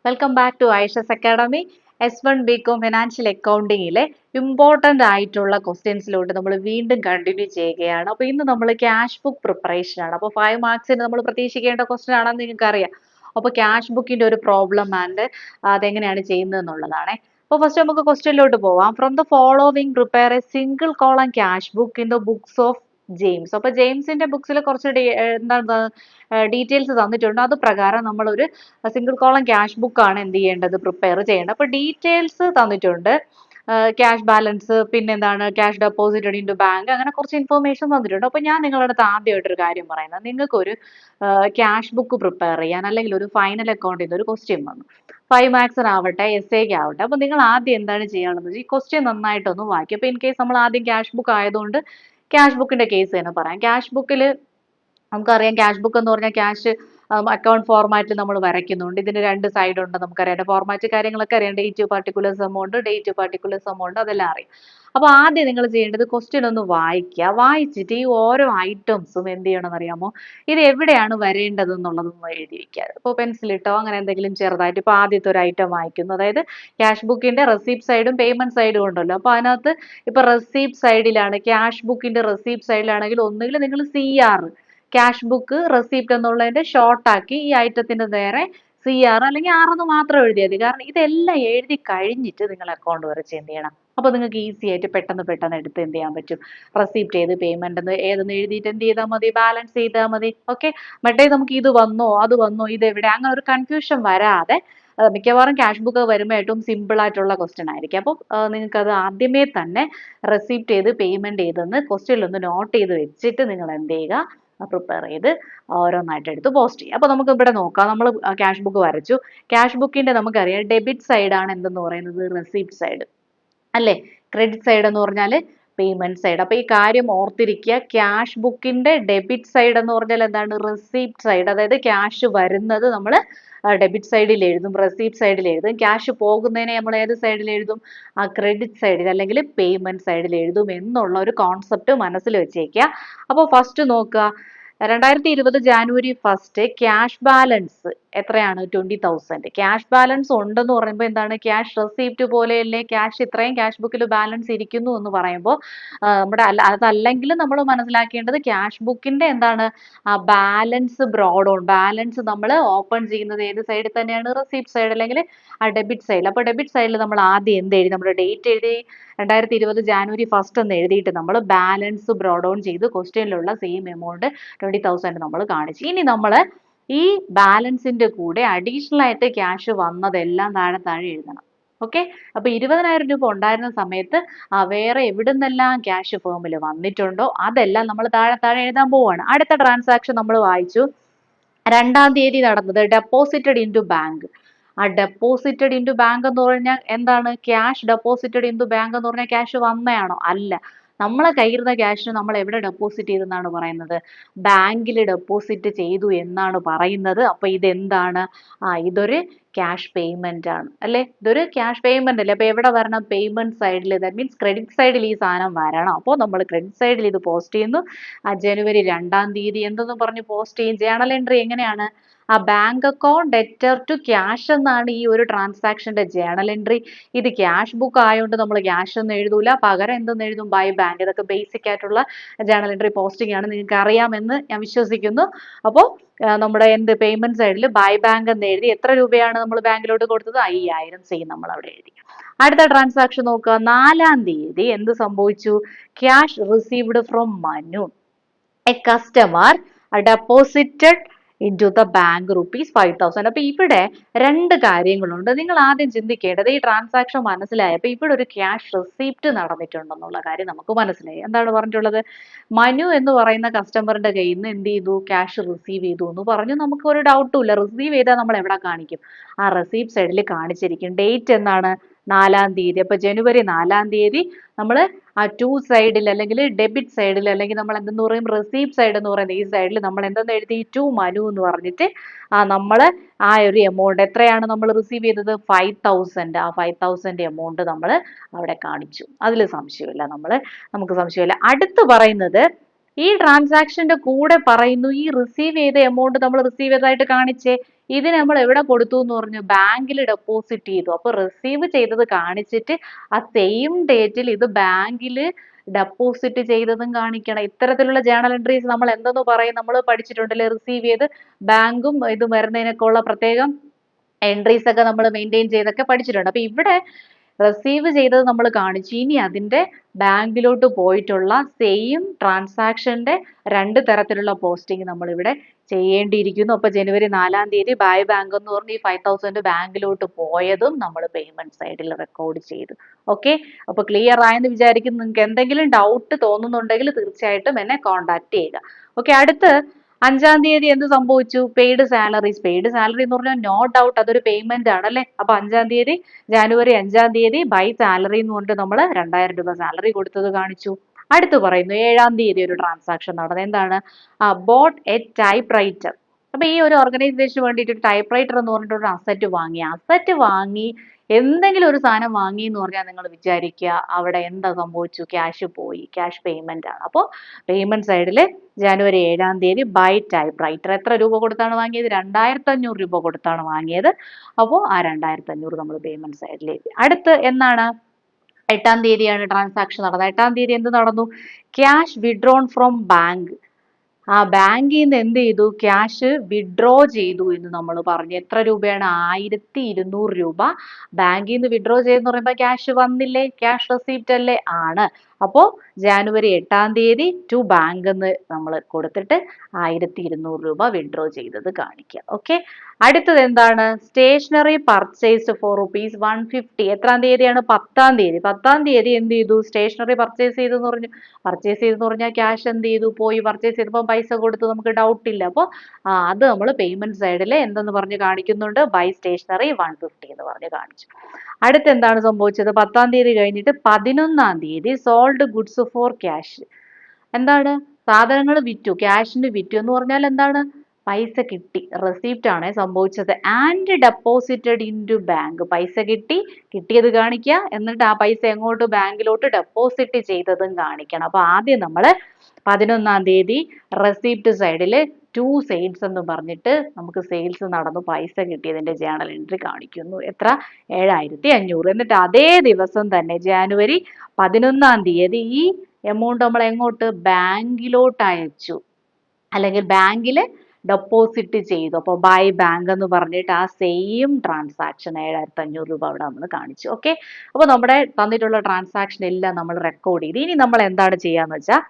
Welcome back to ഐഷസ് academy. S1 BCom financial അക്കൗണ്ടിങ്ങിലെ important ആയിട്ടുള്ള ക്വസ്റ്റ്യൻസിലോട്ട് നമ്മൾ വീണ്ടും കണ്ടിന്യൂ ചെയ്യുകയാണ്. അപ്പോൾ ഇന്ന് നമ്മൾ ക്യാഷ് ബുക്ക് പ്രിപ്പറേഷൻ ആണ്. അപ്പോൾ 5 മാർക്സിന് നമ്മൾ പ്രതീക്ഷിക്കേണ്ട ക്വസ്റ്റ്യൻ ആണെന്ന് നിങ്ങൾക്ക് അറിയാം. അപ്പോൾ ക്യാഷ് ബുക്കിന്റെ ഒരു പ്രോബ്ലം ആൻഡ് അതെങ്ങനെയാണ് ചെയ്യുന്നത് എന്നുള്ളതാണ്. അപ്പോൾ ഫസ്റ്റ് നമുക്ക് ക്വസ്റ്റ്യനിലോട്ട് പോവാം. From the following prepare A single column cash book in the books of James. അപ്പോൾ ജെയിംസിന്റെ ബുക്സിൽ കുറച്ച് എന്താണ് ഡീറ്റെയിൽസ് തന്നിട്ടുണ്ട്. അത് പ്രകാരം നമ്മളൊരു സിംഗിൾ കോളം ക്യാഷ് ബുക്ക് ആണ് എന്ത് ചെയ്യേണ്ടത്, പ്രിപ്പയർ ചെയ്യേണ്ടത്. അപ്പോൾ ഡീറ്റെയിൽസ് തന്നിട്ടുണ്ട്. ക്യാഷ് ബാലൻസ്, പിന്നെ എന്താണ് cash deposited into bank, അങ്ങനെ കുറച്ച് ഇൻഫർമേഷൻ തന്നിട്ടുണ്ട്. അപ്പോൾ ഞാൻ നിങ്ങളുടെ അടുത്ത് ആദ്യമായിട്ടൊരു കാര്യം പറയുന്നത്, നിങ്ങൾക്കൊരു ക്യാഷ് ബുക്ക് പ്രിപ്പയർ ചെയ്യാൻ അല്ലെങ്കിൽ ഒരു ഫൈനൽ അക്കൗണ്ടിൽ നിന്ന് ഒരു ക്വസ്റ്റ്യൻ വന്നു, 5 മാർക്സിനാവട്ടെ എസ്സേക്ക് ആവട്ടെ. അപ്പോൾ നിങ്ങൾ ആദ്യം എന്താണ് ചെയ്യാനുള്ളത്, ഈ ക്വസ്റ്റ്യൻ നന്നായിട്ടൊന്ന് വായിക്കും. അപ്പോൾ ഇൻ കേസ് നമ്മൾ ആദ്യം ക്യാഷ് ബുക്ക് ആയതുകൊണ്ട് ക്യാഷ് ബുക്കിന്റെ കേസ് തന്നെ പറയാം. ക്യാഷ് ബുക്കിൽ നമുക്കറിയാം, ക്യാഷ് ബുക്ക് എന്ന് പറഞ്ഞാൽ ക്യാഷ് അക്കൗണ്ട് ഫോർമാറ്റിൽ നമ്മൾ വരയ്ക്കുന്നുണ്ട്. ഇതിന് 2 സൈഡ് ഉണ്ട്, നമുക്കറിയാം. ഫോർമാറ്റ് കാര്യങ്ങളൊക്കെ അറിയാം. Date particular amount, date particular amount, അതെല്ലാം അറിയാം. അപ്പോൾ ആദ്യം നിങ്ങൾ ചെയ്യേണ്ടത് ക്വസ്റ്റ്യൻ ഒന്ന് വായിക്കുക. വായിച്ചിട്ട് ഈ ഓരോ ഐറ്റംസും എന്ത് ചെയ്യണമെന്ന് അറിയാമോ, ഇത് എവിടെയാണ് വരേണ്ടത് എന്നുള്ളതൊന്ന് എഴുതി വെക്കുക. ഇപ്പോൾ പെൻസിലിട്ടോ അങ്ങനെ എന്തെങ്കിലും ചെറുതായിട്ട്. ഇപ്പോൾ ആദ്യത്തെ ഒരു ഐറ്റം വായിക്കുന്നു, അതായത് ക്യാഷ് ബുക്കിന്റെ റെസീപ്റ്റ് സൈഡും പേയ്മെന്റ് സൈഡും ഉണ്ടല്ലോ. അപ്പോൾ അതിനകത്ത് ഇപ്പോൾ റെസീപ്റ്റ് സൈഡിലാണ്, ക്യാഷ് ബുക്കിന്റെ റെസീപ്റ്റ് സൈഡിലാണെങ്കിൽ ഒന്നുകിൽ നിങ്ങൾ CR, ക്യാഷ് ബുക്ക് റെസീപ്റ്റ് എന്നുള്ളതിന്റെ ഷോർട്ട് ആക്കി ഈ ഐറ്റത്തിന്റെ നേരെ CR അല്ലെങ്കിൽ R എന്ന് മാത്രം എഴുതിയാൽ മതി. കാരണം ഇതെല്ലാം എഴുതി കഴിഞ്ഞിട്ട് നിങ്ങൾ അക്കൗണ്ട് വരച്ച് എന്ത് ചെയ്യണം, അപ്പോൾ നിങ്ങൾക്ക് ഈസി ആയിട്ട് പെട്ടെന്ന് എടുത്ത് എന്ത് ചെയ്യാൻ പറ്റും, റെസീപ്റ്റ് ചെയ്ത് പേയ്മെന്റ് ഏതെന്ന് എഴുതിയിട്ട് എന്ത് ചെയ്താൽ മതി, ബാലൻസ് ചെയ്താൽ മതി. ഓക്കെ, മറ്റേ നമുക്ക് ഇത് വന്നോ അത് വന്നോ ഇതെവിടെ, അങ്ങനെ ഒരു കൺഫ്യൂഷൻ വരാതെ മിക്കവാറും ക്യാഷ് ബുക്ക് വരുമ്പോൾ ഏറ്റവും സിമ്പിൾ ആയിട്ടുള്ള ക്വസ്റ്റ്യൻ ആയിരിക്കും. അപ്പോൾ നിങ്ങൾക്ക് അത് ആദ്യമേ തന്നെ റെസീപ്റ്റ് ചെയ്ത് പേയ്മെന്റ് ചെയ്തെന്ന് ക്വസ്റ്റ്യനിൽ ഒന്ന് നോട്ട് ചെയ്ത് വെച്ചിട്ട് നിങ്ങൾ എന്ത് ചെയ്യുക, പ്രിപ്പയർ ചെയ്ത് ഓരോന്നായിട്ട് എടുത്ത് പോസ്റ്റ് ചെയ്യുക. അപ്പോൾ നമുക്ക് ഇവിടെ നോക്കാം. നമ്മൾ ക്യാഷ് ബുക്ക് വരച്ചു. ക്യാഷ് ബുക്കിന്റെ നമുക്കറിയാം ഡെബിറ്റ് സൈഡ് ആണ് എന്തെന്ന് പറയുന്നത്, റെസീപ്റ്റ് സൈഡ് അല്ലേ. ക്രെഡിറ്റ് സൈഡ് എന്ന് പറഞ്ഞാൽ പേയ്മെന്റ് സൈഡ്. അപ്പോൾ ഈ കാര്യം ഓർത്തിരിക്കുക. ക്യാഷ് ബുക്കിന്റെ ഡെബിറ്റ് സൈഡ് എന്ന് പറഞ്ഞാൽ എന്താണ്, റെസീപ്റ്റ് സൈഡ്. അതായത് ക്യാഷ് വരുന്നത് നമ്മൾ ഡെബിറ്റ് സൈഡിൽ എഴുതും, റെസീപ്റ്റ് സൈഡിൽ എഴുതും. ക്യാഷ് പോകുന്നതിനെ നമ്മൾ ഏത് സൈഡിൽ എഴുതും, ആ ക്രെഡിറ്റ് സൈഡിൽ അല്ലെങ്കിൽ പേയ്മെന്റ് സൈഡിൽ എഴുതും എന്നുള്ള ഒരു കോൺസെപ്റ്റ് മനസ്സിൽ വെച്ചേക്കുക. അപ്പോൾ ഫസ്റ്റ് നോക്കുക, 2020 ജാനുവരി 1 ക്യാഷ് ബാലൻസ് എത്രയാണ്, 20,000. ക്യാഷ് ബാലൻസ് ഉണ്ടെന്ന് പറയുമ്പോൾ എന്താണ്, ക്യാഷ് റെസീപ്റ്റ് പോലെയല്ലേ, ക്യാഷ് ഇത്രയും ക്യാഷ് ബുക്കിൽ ബാലൻസ് ഇരിക്കുന്നു എന്ന് പറയുമ്പോൾ നമ്മുടെ അതല്ലെങ്കിൽ നമ്മൾ മനസ്സിലാക്കേണ്ടത് ക്യാഷ് ബുക്കിന്റെ എന്താണ്, ബാലൻസ് ബ്രോഡ് ഓൺ, ബാലൻസ് നമ്മൾ ഓപ്പൺ ചെയ്യുന്നത് ഏത് സൈഡിൽ തന്നെയാണ്, റെസീപ്റ്റ് സൈഡ് അല്ലെങ്കിൽ ഡെബിറ്റ് സൈഡിൽ. അപ്പോൾ ഡെബിറ്റ് സൈഡിൽ നമ്മൾ ആദ്യം എന്ത് എഴുതി, നമ്മുടെ ഡേറ്റ് എഴുതി, 2020 ജാനുവരി 1 എന്ന് എഴുതിയിട്ട് നമ്മൾ ബാലൻസ് ബ്രോഡ് ഓൺ ചെയ്ത് ക്വസ്റ്റ്യനിലുള്ള സെയിം എമൗണ്ട് 20,000 നമ്മൾ കാണിച്ചു. ഇനി നമ്മൾ ഈ ബാലൻസിന്റെ കൂടെ അഡീഷണൽ ആയിട്ട് ക്യാഷ് വന്നതെല്ലാം താഴെ എഴുതണം. ഓക്കെ, അപ്പൊ 20,000 രൂപ ഉണ്ടായിരുന്ന സമയത്ത് വേറെ എവിടുന്നെല്ലാം ക്യാഷ് ഫേമിൽ വന്നിട്ടുണ്ടോ അതെല്ലാം നമ്മൾ താഴെ എഴുതാൻ പോവാണ്. അടുത്ത ട്രാൻസാക്ഷൻ നമ്മൾ വായിച്ചു, 2-ാം തീയതി നടന്നത് ഡെപ്പോസിറ്റഡ് ഇൻ ടു ബാങ്ക്. ആ ഡെപ്പോസിറ്റഡ് ഇൻ ടു ബാങ്ക് എന്ന് പറഞ്ഞാൽ എന്താണ്, cash deposited into bank എന്ന് പറഞ്ഞാൽ ക്യാഷ് വന്നതാണോ, അല്ല. നമ്മളെ കയ്യിരുന്ന ക്യാഷ് നമ്മൾ എവിടെ ഡെപ്പോസിറ്റ് ചെയ്തെന്നാണ് പറയുന്നത്, ബാങ്കിൽ ഡെപ്പോസിറ്റ് ചെയ്തു എന്നാണ് പറയുന്നത്. അപ്പൊ ഇതെന്താണ്, ഇതൊരു ക്യാഷ് പേയ്മെന്റ് ആണ് അല്ലെ, ഇതൊരു ക്യാഷ് പേയ്മെന്റ് അല്ലേ. അപ്പൊ എവിടെ വരണം, പേയ്മെന്റ് സൈഡിൽ, ദാറ്റ് മീൻസ് ക്രെഡിറ്റ് സൈഡിൽ ഈ സാധനം വരണം. അപ്പോൾ നമ്മൾ ക്രെഡിറ്റ് സൈഡിൽ ഇത് പോസ്റ്റ് ചെയ്യുന്നു. ജനുവരി 2-ാം തീയതി എന്തെന്ന് പറഞ്ഞ് പോസ്റ്റ് ചെയ്യും. ജേണൽ എൻട്രി എങ്ങനെയാണ്, ആ bank account debtor to cash എന്നാണ് ഈ ഒരു ട്രാൻസാക്ഷന്റെ ജേണൽ എൻട്രി. ഇത് ക്യാഷ് ബുക്ക് ആയതുകൊണ്ട് നമ്മൾ ക്യാഷ് ഒന്നും എഴുതൂല, പകരം എന്തെന്ന് എഴുതും, ബൈ ബാങ്ക്. ഇതൊക്കെ ബേസിക് ആയിട്ടുള്ള ജേണൽ എൻട്രി പോസ്റ്റിംഗ് ആണ്, നിങ്ങൾക്ക് അറിയാമെന്ന് ഞാൻ വിശ്വസിക്കുന്നു. അപ്പോൾ നമ്മുടെ എന്ത് പേയ്മെന്റ് സൈഡിൽ ബൈ ബാങ്ക് എന്ന് എഴുതി, എത്ര രൂപയാണ് നമ്മൾ ബാങ്കിലോട്ട് കൊടുത്തത്, 5,000 ചെയ്യും നമ്മൾ അവിടെ എഴുതി. അടുത്ത ട്രാൻസാക്ഷൻ നോക്കുക, 4-ാം തീയതി എന്ത് സംഭവിച്ചു, cash received from Manu, A customer deposited into the bank ₹5,000. അപ്പൊ ഇവിടെ 2 കാര്യങ്ങളുണ്ട്. നിങ്ങൾ ആദ്യം ചിന്തിക്കേണ്ടത്, ഈ ട്രാൻസാക്ഷൻ മനസ്സിലായപ്പോൾ ഇവിടെ ഒരു ക്യാഷ് റെസീപ്റ്റ് നടന്നിട്ടുണ്ടെന്നുള്ള കാര്യം നമുക്ക് മനസ്സിലായി. എന്താണ് പറഞ്ഞിട്ടുള്ളത്, മനു എന്ന് പറയുന്ന കസ്റ്റമറിന്റെ കയ്യിൽ നിന്ന് എന്ത് ചെയ്തു, ക്യാഷ് റിസീവ് ചെയ്തു എന്ന് പറഞ്ഞു. നമുക്ക് ഒരു ഡൗട്ടും ഇല്ല, റിസീവ് ചെയ്താൽ നമ്മൾ എവിടെ കാണിക്കും, ആ റെസീപ്റ്റ് സൈഡിൽ കാണിച്ചിരിക്കും. ഡേറ്റ് എന്നാണ്, 4-ാം തീയതി. അപ്പൊ ജനുവരി 4-ാം തീയതി നമ്മൾ ആ ടു സൈഡിൽ അല്ലെങ്കിൽ ഡെബിറ്റ് സൈഡിൽ അല്ലെങ്കിൽ നമ്മൾ എന്തെന്ന് പറയും, റെസീപ്റ്റ് സൈഡ് എന്ന് പറയുന്ന ഈ സൈഡിൽ നമ്മൾ എന്തെന്ന് എഴുതി, ടു മനു എന്ന് പറഞ്ഞിട്ട് നമ്മൾ ആ ഒരു എമൗണ്ട് എത്രയാണ് നമ്മൾ റിസീവ് ചെയ്തത്, 5,000. ആ 5,000 എമൗണ്ട് നമ്മൾ അവിടെ കാണിച്ചു. അതിൽ സംശയമില്ല, നമുക്ക് സംശയമില്ല. അടുത്ത് പറയുന്നത്, ഈ ട്രാൻസാക്ഷന്റെ കൂടെ പറയുന്നു ഈ റിസീവ് ചെയ്ത എമൗണ്ട് നമ്മൾ റിസീവ് ചെയ്തതായിട്ട് കാണിച്ചേ, ഇത് നമ്മൾ എവിടെ കൊടുത്തു എന്ന് പറഞ്ഞു, ബാങ്കിൽ ഡെപ്പോസിറ്റ് ചെയ്തു. അപ്പൊ റിസീവ് ചെയ്തത് കാണിച്ചിട്ട് ആ സെയിം ഡേറ്റിൽ ഇത് ബാങ്കിൽ ഡെപ്പോസിറ്റ് ചെയ്തതും കാണിക്കണം. ഇത്തരത്തിലുള്ള ജേണൽ എൻട്രീസ് നമ്മൾ എന്തെന്ന് പറയും, നമ്മൾ പഠിച്ചിട്ടുണ്ടല്ലേ, റിസീവ് ചെയ്ത് ബാങ്കും ഇത് വരുന്നതിനൊക്കെ ഉള്ള പ്രത്യേകം എൻട്രീസ് ഒക്കെ നമ്മൾ മെയിൻറ്റെയിൻ ചെയ്തൊക്കെ പഠിച്ചിട്ടുണ്ട്. അപ്പൊ ഇവിടെ റിസീവ് ചെയ്തത് നമ്മൾ കാണിച്ചു. ഇനി അതിന്റെ ബാങ്കിലോട്ട് പോയിട്ടുള്ള സെയിം ട്രാൻസാക്ഷന്റെ രണ്ട് തരത്തിലുള്ള പോസ്റ്റിംഗ് നമ്മൾ ഇവിടെ ചെയ്യേണ്ടിയിരിക്കുന്നു. അപ്പൊ ജനുവരി 4-ാം തീയതി ബൈ ബാങ്ക് എന്ന് പറഞ്ഞ് ഈ 5000 ബാങ്കിലോട്ട് പോയതും നമ്മൾ പേയ്മെന്റ് സൈഡിൽ റെക്കോർഡ് ചെയ്തു. ഓക്കെ, അപ്പൊ ക്ലിയർ ആയെന്ന് വിചാരിക്കുന്നു. നിങ്ങൾക്ക് എന്തെങ്കിലും ഡൗട്ട് തോന്നുന്നുണ്ടെങ്കിൽ തീർച്ചയായിട്ടും എന്നെ കോൺടാക്ട് ചെയ്യുക. ഓക്കെ, അടുത്ത് 5-ാം തീയതി എന്ത് സംഭവിച്ചു, പെയ്ഡ് സാലറീസ്. പെയ്ഡ് സാലറി എന്ന് പറഞ്ഞാൽ നോ ഡൗട്ട് അതൊരു പേയ്മെന്റ് ആണ് അല്ലേ. അപ്പൊ 5-ാം തീയതി, ജനുവരി 5-ാം തീയതി ബൈ സാലറി എന്ന് പറഞ്ഞിട്ട് നമ്മൾ 2000 രൂപ സാലറി കൊടുത്തത് കാണിച്ചു. അടുത്ത് പറയുന്നു 7-ാം തീയതി ഒരു ട്രാൻസാക്ഷൻ നടന്നത്. എന്താണ്, ബോട്ട് എ ടൈപ്പ് റൈറ്റർ. അപ്പൊ ഈ ഒരു ഓർഗനൈസേഷന് വേണ്ടിയിട്ട് ടൈപ്പ് റൈറ്റർ എന്ന് പറഞ്ഞിട്ട് ഒരു അസറ്റ് വാങ്ങി എന്തെങ്കിലും ഒരു സാധനം വാങ്ങി എന്ന് പറഞ്ഞാൽ നിങ്ങൾ വിചാരിക്കുക അവിടെ എന്താ സംഭവിച്ചു, ക്യാഷ് പോയി, ക്യാഷ് പേയ്മെന്റ് ആണ്. അപ്പോൾ പേയ്മെന്റ് സൈഡിൽ ജനുവരി 7-ാം തീയതി ബൈ ടൈപ്പ് റൈറ്റർ എത്ര രൂപ കൊടുത്താണ് വാങ്ങിയത്, 2500 രൂപ കൊടുത്താണ് വാങ്ങിയത്. അപ്പോൾ ആ 2500 നമ്മൾ പേയ്മെന്റ് സൈഡിൽ എഴുതി. അടുത്ത് എന്നാണ്, 8-ാം തീയതിയാണ് ട്രാൻസാക്ഷൻ നടന്നത്. 8-ാം തീയതി എന്ത് നടന്നു, ക്യാഷ് വിഡ്രോൺ ഫ്രോം ബാങ്ക്. ആ ബാങ്കിൽ നിന്ന് എന്ത് ചെയ്തു, ക്യാഷ് വിഡ്രോ ചെയ്തു എന്ന് നമ്മൾ പറഞ്ഞു. എത്ര രൂപയാണ്, 1200 രൂപ ബാങ്കിൽ നിന്ന് വിഡ്രോ ചെയ്തെന്ന് പറയുമ്പോൾ ക്യാഷ് വന്നില്ലേ, ക്യാഷ് റെസീപ്റ്റ് അല്ലേ, ആണ്. അപ്പോൾ ജനുവരി 8-ാം തീയതി ടു ബാങ്ക് എന്ന് നമ്മൾ കൊടുത്തിട്ട് 1200 രൂപ വിഡ്രോ ചെയ്തത് കാണിക്കുക. ഓക്കെ, അടുത്തത് എന്താണ്, സ്റ്റേഷനറി പർച്ചേസ്ഡ് ഫോർ ₹150. എത്രാം തീയതിയാണ്, 10-ാം തീയതി. 10-ാം തീയതി എന്ത് ചെയ്തു, സ്റ്റേഷനറി പർച്ചേസ് ചെയ്തെന്ന് പറഞ്ഞു. പർച്ചേസ് ചെയ്തെന്ന് പറഞ്ഞാൽ ക്യാഷ് എന്ത് ചെയ്തു, പോയി. പർച്ചേസ് ചെയ്തപ്പോൾ പൈസ കൊടുത്തു, നമുക്ക് ഡൗട്ട് ഇല്ല. അപ്പോൾ അത് നമ്മൾ പേയ്മെന്റ് സൈഡിൽ എന്തെന്ന് പറഞ്ഞ് കാണിക്കുന്നുണ്ട്, ബൈ സ്റ്റേഷനറി 150 എന്ന് പറഞ്ഞ് കാണിച്ചു. അടുത്ത് എന്താണ് സംഭവിച്ചത്, 10-ാം തീയതി കഴിഞ്ഞിട്ട് 11-ാം തീയതി സോൾഡ് ഗുഡ്സ് ഫോർ ക്യാഷ്. എന്താണ്, സാധനങ്ങൾ വിറ്റു, ക്യാഷിന് വിറ്റു എന്ന് പറഞ്ഞാൽ എന്താണ്, പൈസ കിട്ടി, റെസിപ്റ്റ് ആണ് സംഭവിച്ചത്. And deposited into bank. പൈസ കിട്ടിയത് കാണിക്കുക, എന്നിട്ട് ആ പൈസ എങ്ങോട്ട്, ബാങ്കിലോട്ട് ഡെപ്പോസിറ്റ് ചെയ്തതും കാണിക്കണം. അപ്പൊ ആദ്യം നമ്മൾ 11-ാം തീയതി റെസിപ്റ്റ് സൈഡിൽ 2 സെയിൽസ് എന്ന് പറഞ്ഞിട്ട് നമുക്ക് സെയിൽസ് നടന്നു, പൈസ കിട്ടിയതിന്റെ ജേണൽ എൻട്രി കാണിക്കുന്നു. എത്ര, 7500. എന്നിട്ട് അതേ ദിവസം തന്നെ ജനുവരി 11-ാം തീയതി ഈ എമൗണ്ട് നമ്മൾ എങ്ങോട്ട്, ബാങ്കിലോട്ട് അയച്ചു, അല്ലെങ്കിൽ ബാങ്കിൽ ഡെപ്പോസിറ്റ് ചെയ്തു. അപ്പോൾ ബൈ ബാങ്ക് എന്ന് പറഞ്ഞിട്ട് ആ സെയിം ട്രാൻസാക്ഷൻ 7500 രൂപ അവിടെ നമ്മൾ കാണിച്ചു. ഓക്കെ, അപ്പോൾ നമ്മുടെ തന്നിട്ടുള്ള ട്രാൻസാക്ഷൻ എല്ലാം നമ്മൾ റെക്കോർഡ് ചെയ്തു. ഇനി നമ്മൾ എന്താണ് ചെയ്യാന്ന് വെച്ചാൽ,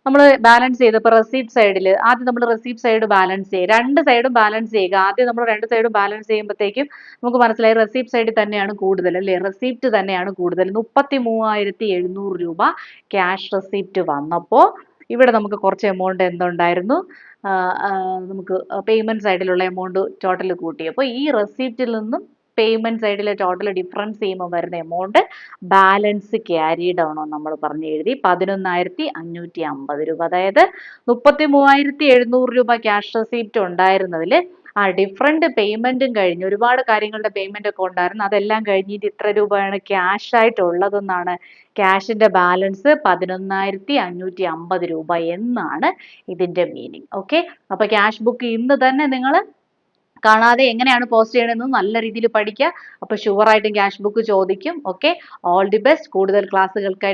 നമ്മൾ ബാലൻസ് ചെയ്തപ്പോൾ റെസിപ്റ്റ് സൈഡിൽ ആദ്യം നമ്മൾ റെസിപ്റ്റ് സൈഡ് ബാലൻസ് ചെയ്യുക, രണ്ട് സൈഡും ബാലൻസ് ചെയ്യുക. ആദ്യം നമ്മൾ രണ്ട് സൈഡും ബാലൻസ് ചെയ്യുമ്പോഴത്തേക്കും നമുക്ക് മനസ്സിലായി റെസിപ്റ്റ് സൈഡിൽ തന്നെയാണ് കൂടുതൽ അല്ലേ, റെസിപ്റ്റ് തന്നെയാണ് കൂടുതൽ. 33,700 രൂപ ക്യാഷ് റെസിപ്റ്റ് വന്നപ്പോൾ ഇവിടെ നമുക്ക് കുറച്ച് എമൗണ്ട് എന്തുണ്ടായിരുന്നു, നമുക്ക് പേയ്മെന്റ് സൈഡിലുള്ള എമൗണ്ട് ടോട്ടൽ കൂട്ടിയപ്പോൾ ഈ റെസിപ്റ്റിൽ നിന്നും പേയ്മെന്റ് സൈഡിലെ ടോട്ടൽ ഡിഫറൻസ് ചെയ്യുമ്പോൾ വരുന്ന എമൗണ്ട് ബാലൻസ് ക്യാരിഡ് ആണോ നമ്മൾ പറഞ്ഞ് എഴുതി, 11,550 രൂപ. അതായത് 33,700 രൂപ ക്യാഷ് റെസിപ്റ്റ് ഉണ്ടായിരുന്നതിൽ ആ ഡിഫറൻറ്റ് പേയ്മെന്റും കഴിഞ്ഞ് ഒരുപാട് കാര്യങ്ങളുടെ പേയ്മെന്റ് ഒക്കെ ഉണ്ടായിരുന്നു, അതെല്ലാം കഴിഞ്ഞിട്ട് ഇത്ര രൂപയാണ് ക്യാഷ് ആയിട്ടുള്ളതെന്നാണ്, ക്യാഷിന്റെ ബാലൻസ് 11,550 രൂപ എന്നാണ് ഇതിന്റെ മീനിങ്. ഓക്കെ, അപ്പൊ ക്യാഷ് ബുക്ക് ഇന്ന് തന്നെ നിങ്ങൾ കാണാതെ എങ്ങനെയാണ് പോസ്റ്റ് ചെയ്യണമെന്ന് നല്ല രീതിയിൽ പഠിക്കുക. അപ്പൊ ഷുവർ ആയിട്ടും ക്യാഷ് ബുക്ക് ചോദിക്കും. Okay, all the best. കൂടുതൽ ക്ലാസ്സുകൾക്കായി